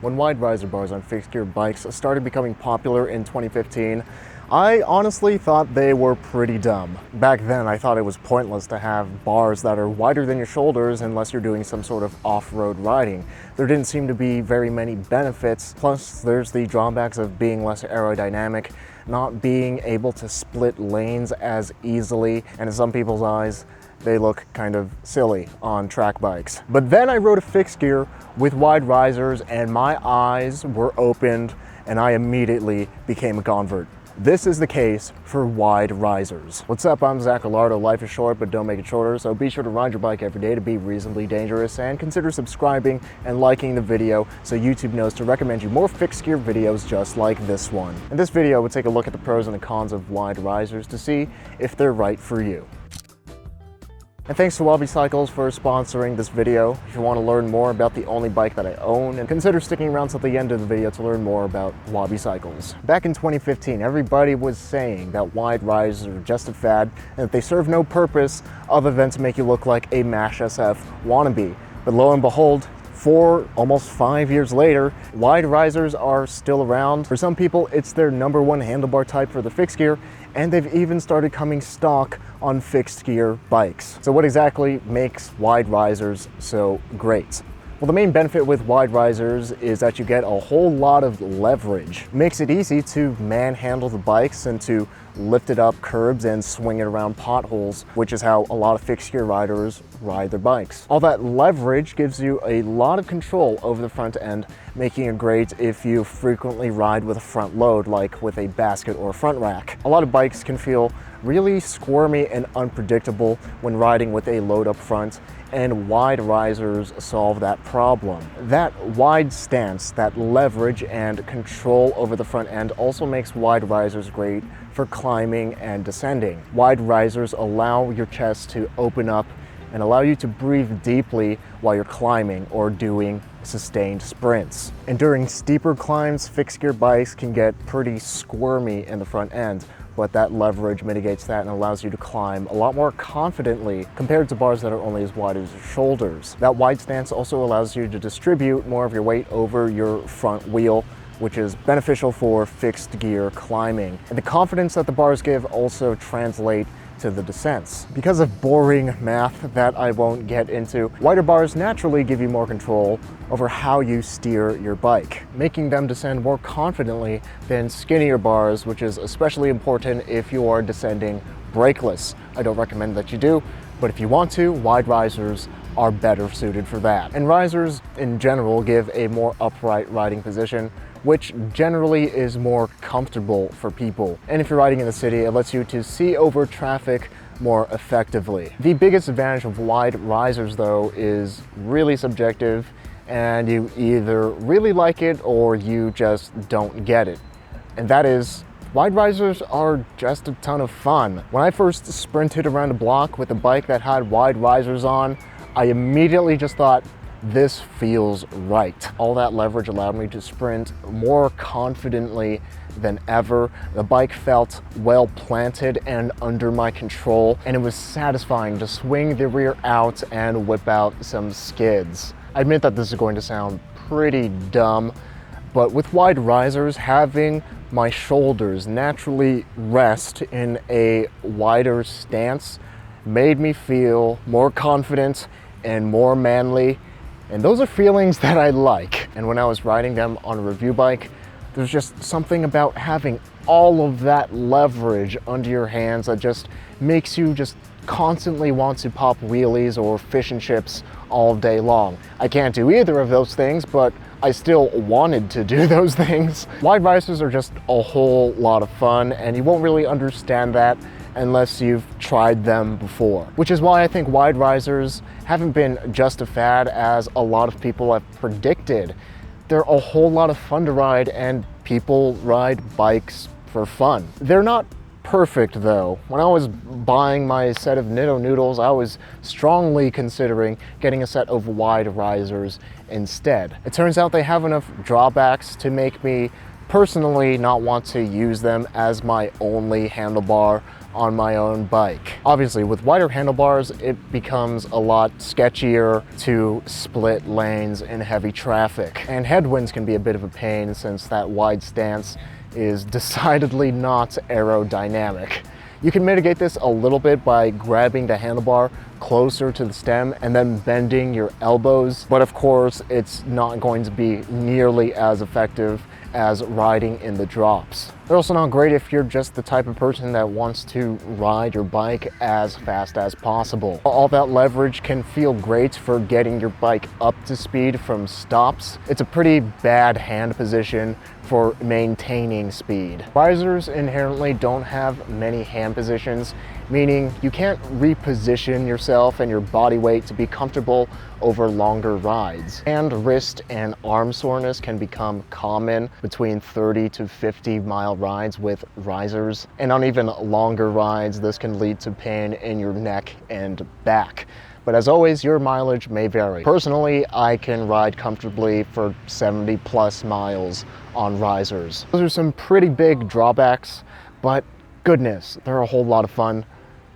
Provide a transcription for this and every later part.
When wide riser bars on fixed gear bikes started becoming popular in 2015, I honestly thought they were pretty dumb. Back then, I thought it was pointless to have bars that are wider than your shoulders unless you're doing some sort of off-road riding. There didn't seem to be very many benefits, plus there's the drawbacks of being less aerodynamic, not being able to split lanes as easily, and in some people's eyes, they look kind of silly on track bikes. But then I rode a fixed gear with wide risers and my eyes were opened and I immediately became a convert. This is the case for wide risers. What's up, I'm Zach Alardo. Life is short, but don't make it shorter, so be sure to ride your bike every day to be reasonably dangerous, and consider subscribing and liking the video so YouTube knows to recommend you more fixed gear videos just like this one. In this video, we'll take a look at the pros and the cons of wide risers to see if they're right for you. And thanks to Wabi Cycles for sponsoring this video. If you want to learn more about the only bike that I own, and consider sticking around till the end of the video to learn more about Wabi Cycles. Back in 2015, everybody was saying that wide risers are just a fad and that they serve no purpose other than to make you look like a MASH SF wannabe. But lo and behold, almost 5 years later, wide risers are still around. For some people, it's their #1 handlebar type for the fixed gear, and they've even started coming stock on fixed gear bikes. So what exactly makes wide risers so great? Well, the main benefit with wide risers is that you get a whole lot of leverage. It makes it easy to manhandle the bikes and to lift it up curbs and swing it around potholes, which is how a lot of fixed gear riders ride their bikes. All that leverage gives you a lot of control over the front end, making it great if you frequently ride with a front load, like with a basket or a front rack. A lot of bikes can feel really squirmy and unpredictable when riding with a load up front, and wide risers solve that problem. That wide stance, that leverage and control over the front end also makes wide risers great for climbing and descending. Wide risers allow your chest to open up and allow you to breathe deeply while you're climbing or doing sustained sprints. And during steeper climbs, fixed gear bikes can get pretty squirmy in the front end, but that leverage mitigates that and allows you to climb a lot more confidently compared to bars that are only as wide as your shoulders. That wide stance also allows you to distribute more of your weight over your front wheel, which is beneficial for fixed gear climbing. And the confidence that the bars give also translate to the descents. Because of boring math that I won't get into, wider bars naturally give you more control over how you steer your bike, making them descend more confidently than skinnier bars, which is especially important if you are descending brakeless. I don't recommend that you do, but if you want to, wide risers are better suited for that. And risers in general give a more upright riding position, which generally is more comfortable for people. And if you're riding in the city, it lets you to see over traffic more effectively. The biggest advantage of wide risers, though, is really subjective, and you either really like it or you just don't get it. And that is, wide risers are just a ton of fun. When I first sprinted around a block with a bike that had wide risers on, I immediately just thought, this feels right. All that leverage allowed me to sprint more confidently than ever. The bike felt well planted and under my control, and it was satisfying to swing the rear out and whip out some skids. I admit that this is going to sound pretty dumb, but with wide risers, having my shoulders naturally rest in a wider stance made me feel more confident and more manly. And those are feelings that I like. And when I was riding them on a review bike, there's just something about having all of that leverage under your hands that just makes you just constantly want to pop wheelies or fish and chips all day long. I can't do either of those things, but I still wanted to do those things. Wide risers are just a whole lot of fun, and you won't really understand that unless you've tried them before. Which is why I think wide risers haven't been just a fad as a lot of people have predicted. They're a whole lot of fun to ride, and people ride bikes for fun. They're not perfect though. When I was buying my set of Nitto noodles, I was strongly considering getting a set of wide risers instead. It turns out they have enough drawbacks to make me personally not want to use them as my only handlebar on my own bike. Obviously, with wider handlebars, it becomes a lot sketchier to split lanes in heavy traffic. And headwinds can be a bit of a pain since that wide stance is decidedly not aerodynamic. You can mitigate this a little bit by grabbing the handlebar closer to the stem and then bending your elbows, but of course it's not going to be nearly as effective as riding in the drops. They're also not great if you're just the type of person that wants to ride your bike as fast as possible. All that leverage can feel great for getting your bike up to speed from stops. It's a pretty bad hand position for maintaining speed. Risers inherently don't have many hand positions, meaning you can't reposition yourself and your body weight to be comfortable over longer rides. And wrist and arm soreness can become common between 30 to 50 mile rides with risers. And on even longer rides, this can lead to pain in your neck and back. But as always, your mileage may vary. Personally, I can ride comfortably for 70 plus miles on risers. Those are some pretty big drawbacks, but goodness, they're a whole lot of fun.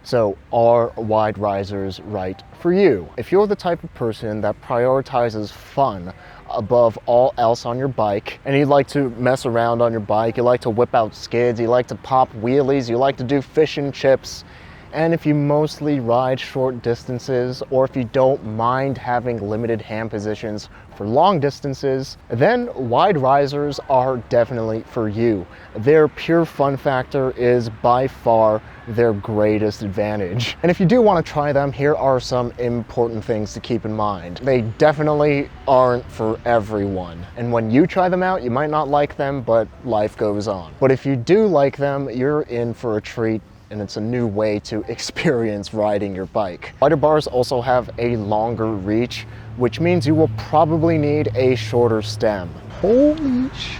So are wide risers right for you? If you're the type of person that prioritizes fun above all else on your bike, and you like to mess around on your bike, you like to whip out skids, you like to pop wheelies, you like to do fish and chips, and if you mostly ride short distances, or if you don't mind having limited hand positions for long distances, then wide risers are definitely for you. Their pure fun factor is by far their greatest advantage. And if you do want to try them, here are some important things to keep in mind. They definitely aren't for everyone. And when you try them out, you might not like them, but life goes on. But if you do like them, you're in for a treat, and it's a new way to experience riding your bike. Wider bars also have a longer reach, which means you will probably need a shorter stem. Holy sh!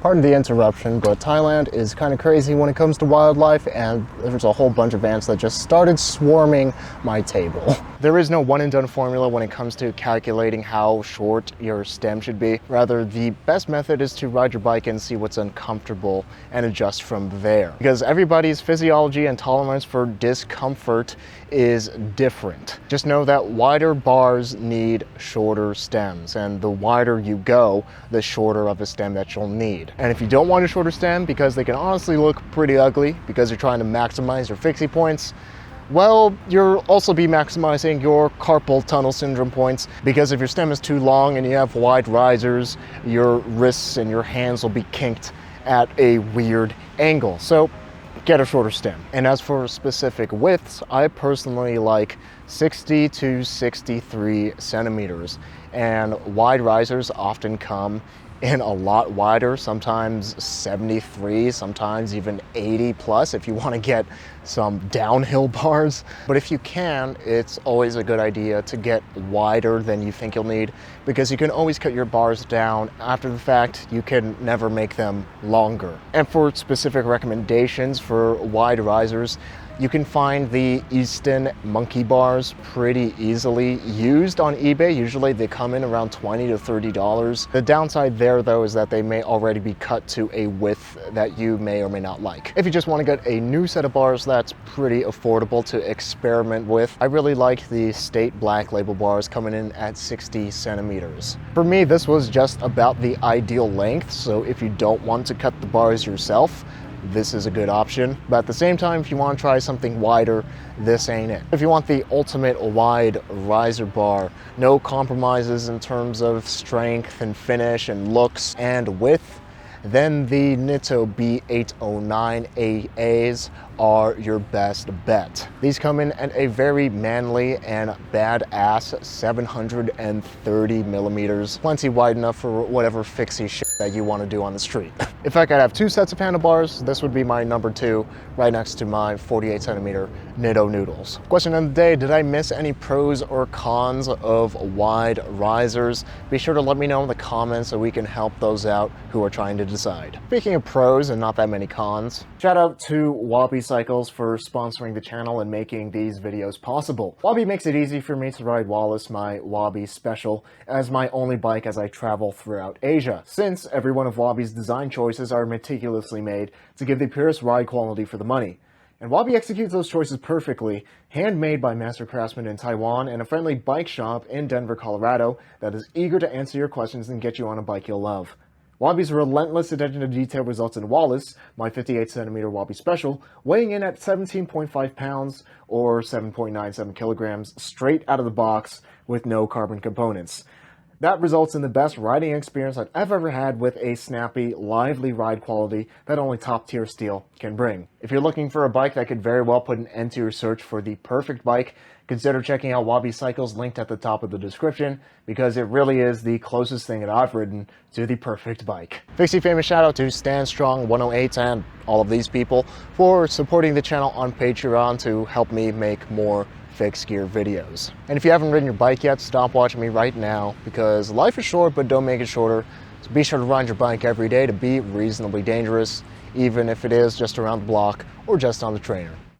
Pardon the interruption, but Thailand is kind of crazy when it comes to wildlife, and there's a whole bunch of ants that just started swarming my table. There is no one and done formula when it comes to calculating how short your stem should be. Rather, the best method is to ride your bike and see what's uncomfortable and adjust from there. Because everybody's physiology and tolerance for discomfort is different. Just know that wider bars need shorter stems, and the wider you go, the shorter of a stem that you'll need. And if you don't want a shorter stem because they can honestly look pretty ugly because you're trying to maximize your fixie points, well, you'll also be maximizing your carpal tunnel syndrome points, because if your stem is too long and you have wide risers, your wrists and your hands will be kinked at a weird angle. So get a shorter stem. And as for specific widths, I personally like 60 to 63 centimeters, and wide risers often come in a lot wider, sometimes 73, sometimes even 80 plus if you want to get some downhill bars. But if you can, it's always a good idea to get wider than you think you'll need, because you can always cut your bars down after the fact. You can never make them longer. And for specific recommendations for wide risers, you can find the Easton monkey bars pretty easily used on eBay. Usually they come in around $20 to $30. The downside there though is that they may already be cut to a width that you may or may not like. If you just want to get a new set of bars that's pretty affordable to experiment with, I really like the State Black Label bars coming in at 60 centimeters. For me, this was just about the ideal length, so if you don't want to cut the bars yourself, this is a good option. But at the same time, if you want to try something wider, this ain't it. If you want the ultimate wide riser bar, no compromises in terms of strength and finish and looks and width, then the Nitto B809 AAs are your best bet. These come in at a very manly and badass 730 millimeters, plenty wide enough for whatever fixie shit that you want to do on the street. If I could have two sets of handlebars, this would be my number two, right next to my 48 centimeter Nitto noodles. Question of the day, did I miss any pros or cons of wide risers? Be sure to let me know in the comments so we can help those out who are trying to decide. Speaking of pros and not that many cons, shout out to Wabi Cycles for sponsoring the channel and making these videos possible. Wabi makes it easy for me to ride Wallace, my Wabi Special, as my only bike as I travel throughout Asia, since every one of Wabi's design choices are meticulously made to give the purest ride quality for the money. And Wabi executes those choices perfectly, handmade by master craftsmen in Taiwan and a friendly bike shop in Denver, Colorado that is eager to answer your questions and get you on a bike you'll love. Wabi's relentless attention to detail results in Wallace, my 58cm Wabi Special, weighing in at 17.5 pounds or 7.97 kilograms straight out of the box with no carbon components. That results in the best riding experience I've ever had with a snappy, lively ride quality that only top-tier steel can bring. If you're looking for a bike that could very well put an end to your search for the perfect bike, consider checking out Wabi Cycles linked at the top of the description, because it really is the closest thing that I've ridden to the perfect bike. Fixie famous shout out to Stand Strong 108 and all of these people for supporting the channel on Patreon to help me make more fixed gear videos. And if you haven't ridden your bike yet, stop watching me right now, because life is short, but don't make it shorter. So be sure to ride your bike every day to be reasonably dangerous, even if it is just around the block or just on the trainer.